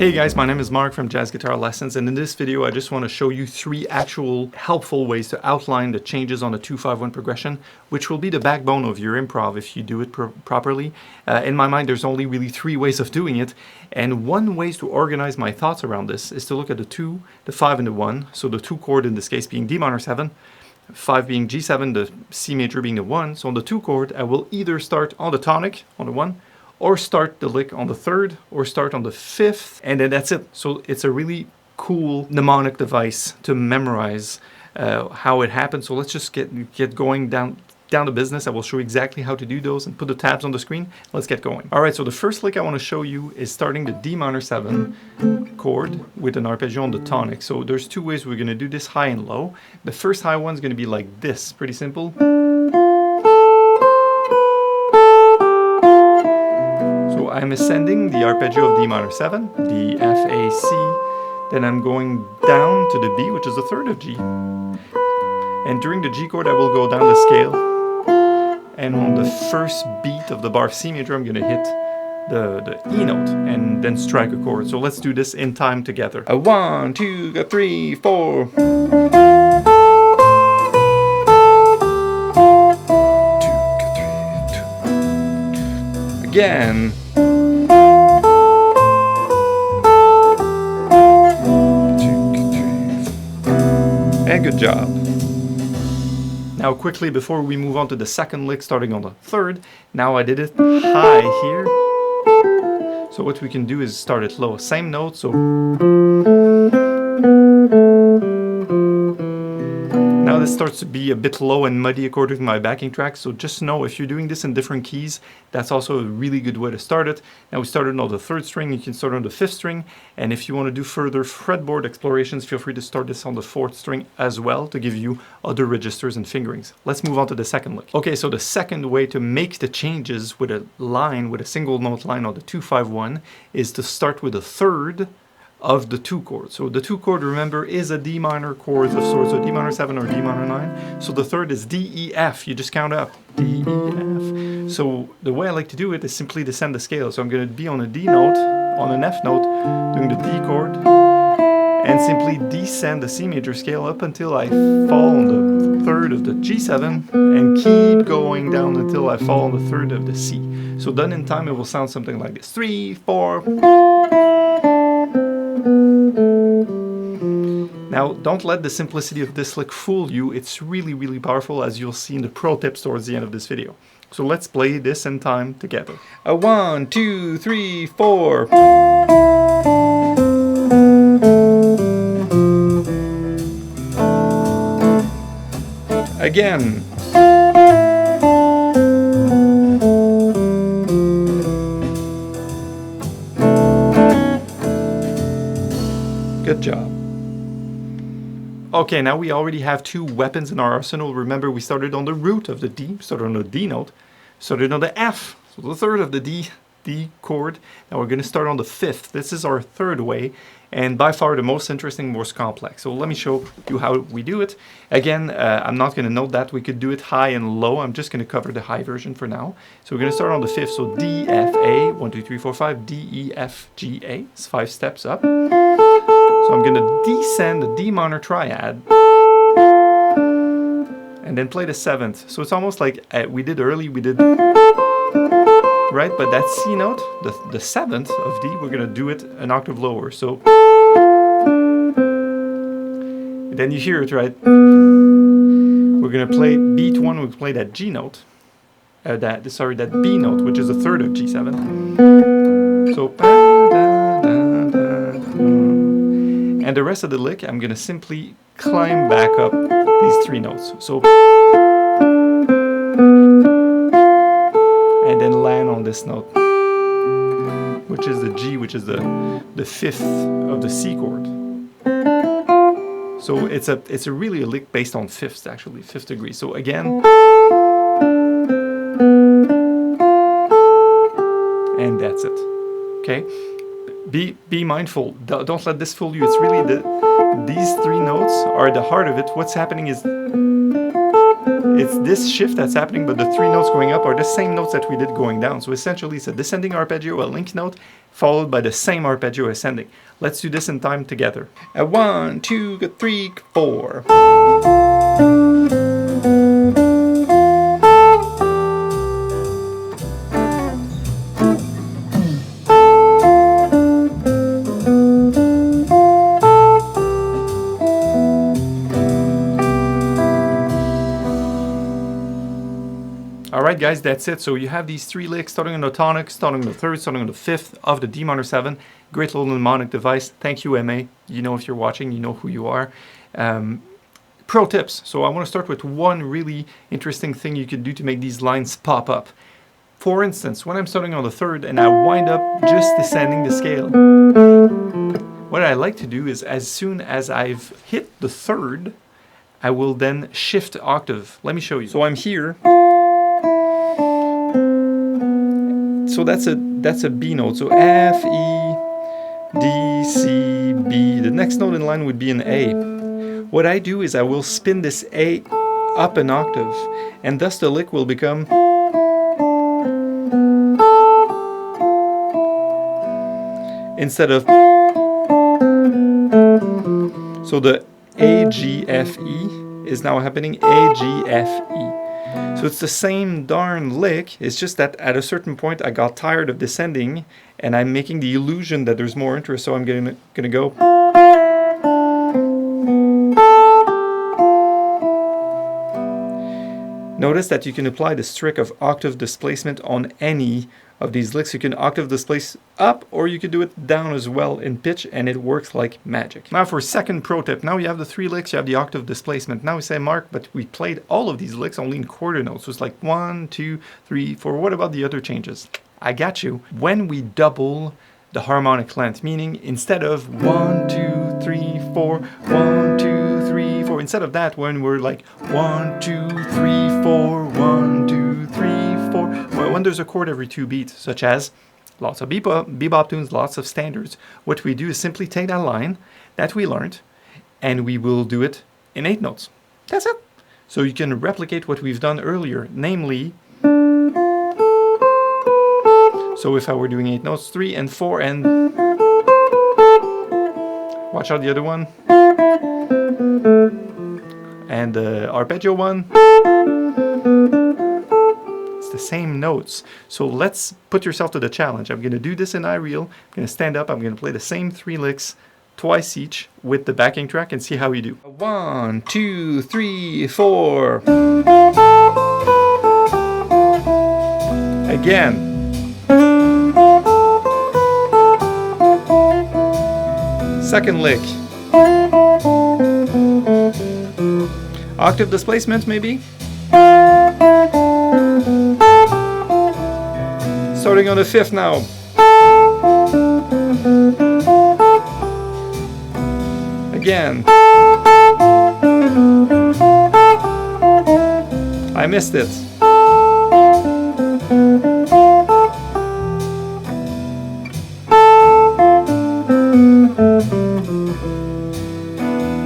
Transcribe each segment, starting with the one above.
Hey guys, my name is Mark from Jazz Guitar Lessons, and in this video I just want to show you 3 actual helpful ways to outline the changes on the 2-5-1 progression, which will be the backbone of your improv if you do it properly. In my mind there's only really 3 ways of doing it, and one way to organize my thoughts around this is to look at the 2, the 5 and the 1, so the 2 chord in this case being D minor 7, 5 being G7, the C major being the 1. So on the 2 chord I will either start on the tonic on the 1, or start the lick on the 3rd, or start on the 5th, and then that's it. So it's a really cool mnemonic device to memorize how it happens. So let's just get going down to business. I will show you exactly how to do those and put the tabs on the screen. Let's get going. Alright, so the first lick I want to show you is starting the D minor 7 chord with an arpeggio on the tonic. So there's 2 ways we're going to do this, high and low. The first high one is going to be like this, pretty simple. I'm ascending the arpeggio of D minor 7, the F, A, C, then I'm going down to the B, which is the 3rd of G. And during the G chord I will go down the scale, and on the first beat of the bar of C major I'm going to hit the E note and then strike a chord. So let's do this in time together. 1, 2, 3, 4. 2, 3, 2. Again. And good job. Now quickly, before we move on to the second lick starting on the 3rd, now I did it high here. So what we can do is start it low, same note, so now this starts to be a bit low and muddy according to my backing track, so just know if you're doing this in different keys, that's also a really good way to start it. Now we started on the 3rd string, you can start on the 5th string, and if you want to do further fretboard explorations, feel free to start this on the 4th string as well to give you other registers and fingerings. Let's move on to the second lick. Okay, so the second way to make the changes with a line, with a single note line on the 2-5-1 is to start with a 3rd of the 2 chord. So the 2 chord, remember, is a D minor chord of sorts, so D minor 7 or D minor 9. So the 3rd is D, E, F. You just count up. D, E, F. So the way I like to do it is simply descend the scale. So I'm going to be on a D note, on an F note, doing the D chord, and simply descend the C major scale up until I fall on the 3rd of the G7, and keep going down until I fall on the 3rd of the C. So done in time, it will sound something like this. 3, 4... Now, don't let the simplicity of this lick fool you. It's really, really powerful, as you'll see in the pro tips towards the end of this video. So let's play this in time together. 1, 2, 3, 4. Again. Good job. Okay, now we already have 2 weapons in our arsenal. Remember, we started on the root of the D, started on the D note, started on the F, so the 3rd of the D chord. Now we're going to start on the 5th. This is our 3rd way, and by far the most interesting, most complex. So let me show you how we do it. Again, I'm not going to note that. We could do it high and low. I'm just going to cover the high version for now. So we're going to start on the 5th. So D, F, A, 1, 2, 3, 4, 5, D, E, F, G, A. It's 5 steps up. So I'm going to descend the D minor triad and then play the 7th. So it's almost like we did early, right? But that C note, the 7th of D, we're going to do it an octave lower. So then you hear it, right? We're going to play beat 1, we play that G note, that B note, which is the 3rd of G7. So and the rest of the lick, I'm going to simply climb back up these 3 notes. So, and then land on this note, which is the G, which is the 5th of the C chord. So it's really a lick based on 5ths, actually, 5th degree. So again, and that's it. Okay. Be mindful. Don't let this fool you. It's really these 3 notes are the heart of it. What's happening is it's this shift that's happening, but the three notes going up are the same notes that we did going down. So essentially it's a descending arpeggio, a link note, followed by the same arpeggio ascending. Let's do this in time together. 1, 2, 3, 4. Alright guys, that's it. So you have these three licks starting on the tonic, starting on the third, starting on the fifth of the D minor 7. Great little mnemonic device. Thank you, MA. You know, if you're watching, you know who you are. Pro tips. So I want to start with one really interesting thing you can do to make these lines pop up. For instance, when I'm starting on the third and I wind up just descending the scale, what I like to do is as soon as I've hit the third, I will then shift octave. Let me show you. So I'm here. So that's a B note. So F, E, D, C, B. The next note in line would be an A. What I do is I will spin this A up an octave, and thus the lick will become instead of. So the A, G, F, E is now happening A, G, F, E. So it's the same darn lick, it's just that at a certain point I got tired of descending and I'm making the illusion that there's more interest, so I'm gonna go. Notice that you can apply this trick of octave displacement on any of these licks. You can octave displace up or you can do it down as well in pitch, and it works like magic. Now for second pro tip. Now you have the three licks, you have the octave displacement. Now we say, Mark, but we played all of these licks only in quarter notes. So it's like 1, 2, 3, 4. What about the other changes? I got you. When we double the harmonic length, meaning instead of 1, 2, 3, 4, 1, 2, 3, 4, instead of that, when we're like 1, 2, 3, 4, 1, 2, 3, 4, when there's a chord every 2 beats, such as lots of bebop tunes, lots of standards, what we do is simply take that line that we learned and we will do it in 8 notes. That's it. So you can replicate what we've done earlier, namely, so if I were doing 8 notes, 3 and 4 and watch out the other one, and the arpeggio one, it's the same notes. So let's put yourself to the challenge. I'm going to do this in iReal. I'm going to stand up, I'm going to play the same 3 licks twice each with the backing track and see how you do. 1, 2, 3, 4. Again. Second lick. Octave displacement maybe. Starting on the 5th now. Again. I missed it.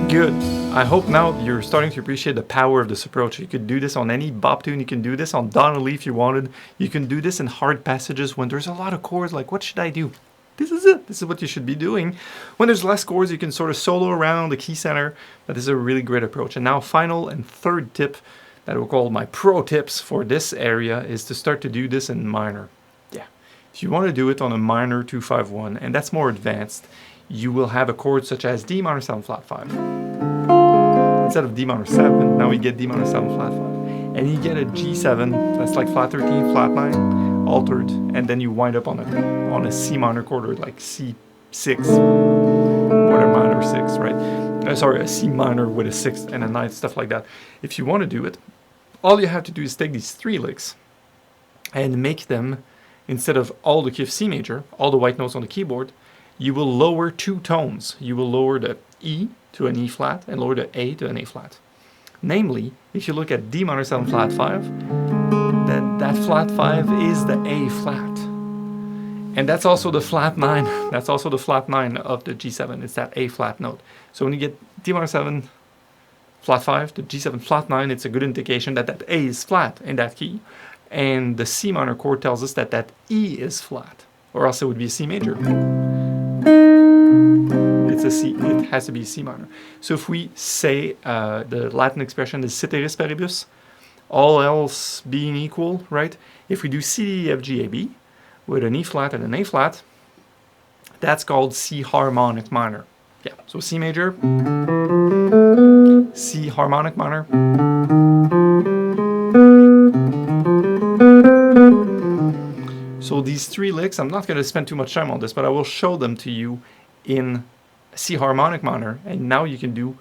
Good. I hope now you're starting to appreciate the power of this approach. You could do this on any bop tune. You can do this on Donnelly if you wanted. You can do this in hard passages when there's a lot of chords, like what should I do? This is it. This is what you should be doing. When there's less chords, you can sort of solo around the key center. But this is a really great approach. And now final and third tip that I will call my pro tips for this area is to start to do this in minor. Yeah. If you want to do it on a minor 2-5-1, and that's more advanced, you will have a chord such as D minor 7 flat 5. Instead of D minor 7, now we get D minor 7 flat 5. And you get a G7, that's like flat 13, flat 9, altered, and then you wind up on a C minor chord, or like C6, or a minor 6, right? Sorry, a C minor with a 6 and a 9, stuff like that. If you want to do it, all you have to do is take these 3 licks and make them, instead of all the key of C major, all the white notes on the keyboard, you will lower 2 tones. You will lower the E to an E flat and lower the A to an A flat. Namely, if you look at D minor 7 flat 5, then that flat 5 is the A flat. And that's also the flat 9. That's also the flat 9 of the G7. It's that A flat note. So when you get D minor 7 flat 5, the G7 flat 9, it's a good indication that that A is flat in that key. And the C minor chord tells us that that E is flat, or else it would be a C major. It's a C, it has to be C minor. So if we say the Latin expression is ceteris paribus, all else being equal, right? If we do C, D, E, F, G, A, B with an E flat and an A flat, that's called C harmonic minor. Yeah, so C major, C harmonic minor, so these 3 licks, I'm not going to spend too much time on this, but I will show them to you in C harmonic minor, and now you can do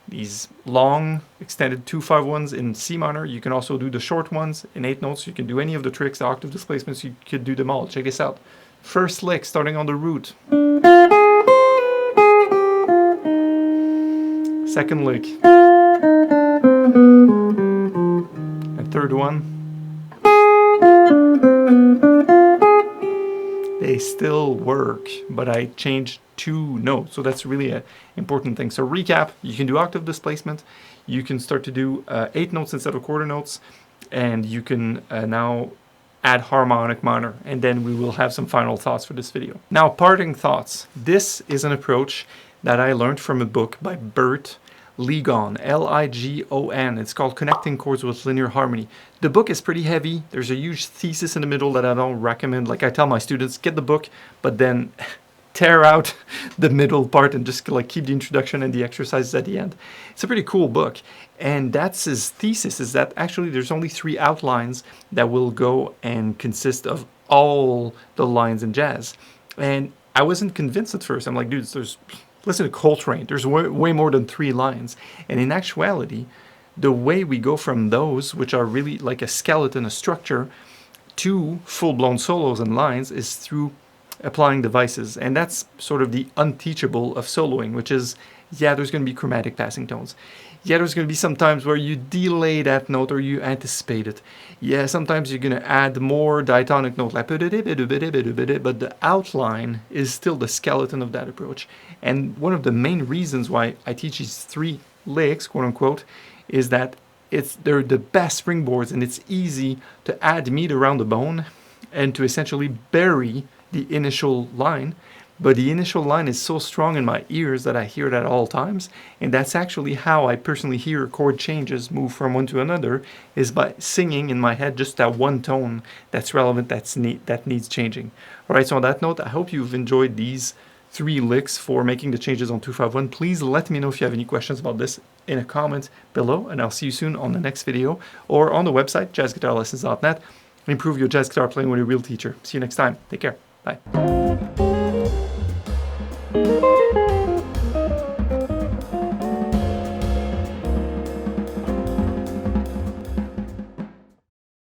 these long extended 2-5-1s in C minor. You can also do the short ones in 8 notes. You can do any of the tricks, the octave displacements, you could do them all. Check this out. First lick starting on the root. Second lick. And third one. They still work, but I changed 2 notes. So that's really an important thing. So recap, you can do octave displacement. You can start to do 8 notes instead of quarter notes. And you can now add harmonic minor. And then we will have some final thoughts for this video. Now, parting thoughts. This is an approach that I learned from a book by Bert Ligon, L-I-G-O-N. It's called Connecting Chords with Linear Harmony. The book is pretty heavy. There's a huge thesis in the middle that I don't recommend. Like I tell my students, get the book, but then tear out the middle part and just like keep the introduction and the exercises at the end. It's a pretty cool book. And that's his thesis, is that actually there's only 3 outlines that will go and consist of all the lines in jazz. And I wasn't convinced at first. I'm like, dude, listen to Coltrane, there's way more than 3 lines. And in actuality, the way we go from those, which are really like a skeleton, a structure, to full-blown solos and lines is through applying devices. And that's sort of the unteachable of soloing, which is, yeah, there's going to be chromatic passing tones. Yeah, there's going to be some times where you delay that note or you anticipate it. Yeah, sometimes you're going to add more diatonic note, like, but the outline is still the skeleton of that approach. And one of the main reasons why I teach these 3 licks, quote unquote, is that they're the best springboards, and it's easy to add meat around the bone and to essentially bury the initial line. But the initial line is so strong in my ears that I hear it at all times. And that's actually how I personally hear chord changes move from one to another, is by singing in my head just that one tone that's relevant, that needs changing. All right, so on that note, I hope you've enjoyed these 3 licks for making the changes on 2-5-1. Please let me know if you have any questions about this in a comment below, and I'll see you soon on the next video or on the website, jazzguitarlessons.net. Improve your jazz guitar playing with a real teacher. See you next time. Take care. Bye.